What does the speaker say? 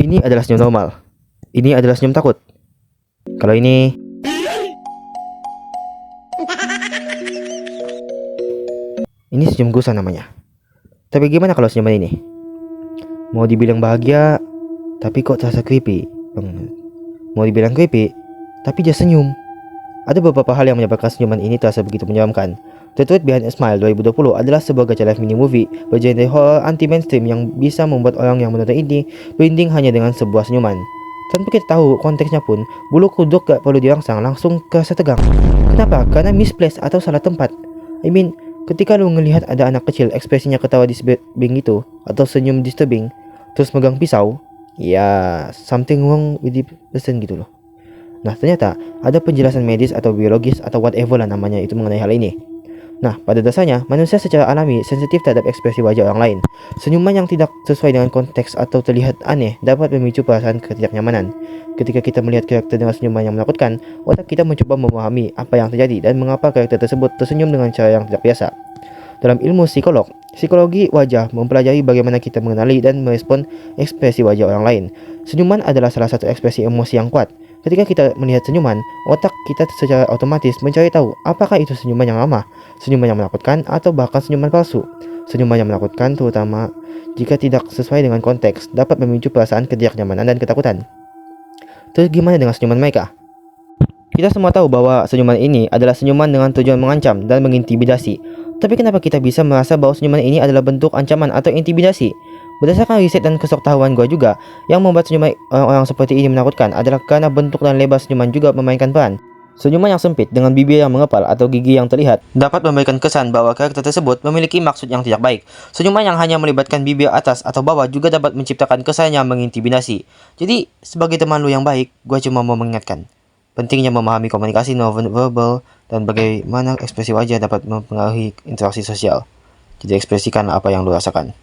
Ini adalah senyum normal. Ini adalah senyum takut. Kalau ini senyum gusar namanya. Tapi gimana kalau senyuman ini? Mau dibilang bahagia, tapi kok terasa creepy. Mau dibilang creepy, tapi dia senyum. Ada beberapa hal yang menyebabkan senyuman ini terasa begitu menyeramkan. The Truth Behind a Smile 2020 adalah sebuah gacha live mini movie bergenre horror anti-mainstream yang bisa membuat orang yang menonton ini merinding hanya dengan sebuah senyuman. Tanpa kita tahu konteksnya pun, bulu kuduk gak perlu dirangsang, langsung kerasa tegang. Kenapa? Karena misplaced atau salah tempat. Ketika lu ngelihat ada anak kecil ekspresinya ketawa disturbing gitu, atau senyum disturbing, terus megang pisau, ya something wrong with the person gitu loh. Nah, ternyata ada penjelasan medis atau biologis atau whatever lah namanya itu mengenai hal ini. Nah, pada dasarnya, manusia secara alami sensitif terhadap ekspresi wajah orang lain. Senyuman yang tidak sesuai dengan konteks atau terlihat aneh dapat memicu perasaan ketidaknyamanan. Ketika kita melihat karakter dengan senyuman yang menakutkan, otak kita mencoba memahami apa yang terjadi dan mengapa karakter tersebut tersenyum dengan cara yang tidak biasa. Dalam ilmu psikologi wajah mempelajari bagaimana kita mengenali dan merespon ekspresi wajah orang lain. Senyuman adalah salah satu ekspresi emosi yang kuat. Ketika kita melihat senyuman, otak kita secara otomatis mencari tahu apakah itu senyuman yang ramah, senyuman yang menakutkan, atau bahkan senyuman palsu. Senyuman yang menakutkan, terutama jika tidak sesuai dengan konteks, dapat memicu perasaan ketidaknyamanan dan ketakutan. Terus gimana dengan senyuman mereka? Kita semua tahu bahwa senyuman ini adalah senyuman dengan tujuan mengancam dan mengintimidasi. Tapi kenapa kita bisa merasa bahwa senyuman ini adalah bentuk ancaman atau intimidasi? Berdasarkan riset dan kesoktahuan gue juga, yang membuat senyuman orang-orang seperti ini menakutkan adalah karena bentuk dan lebar senyuman juga memainkan peran. Senyuman yang sempit dengan bibir yang mengepal atau gigi yang terlihat dapat memberikan kesan bahwa karakter tersebut memiliki maksud yang tidak baik. Senyuman yang hanya melibatkan bibir atas atau bawah juga dapat menciptakan kesan yang mengintimidasi. Jadi, sebagai teman lu yang baik, gue cuma mau mengingatkan pentingnya memahami komunikasi non-verbal dan bagaimana ekspresi wajah dapat mempengaruhi interaksi sosial. Jadi ekspresikan apa yang lu rasakan.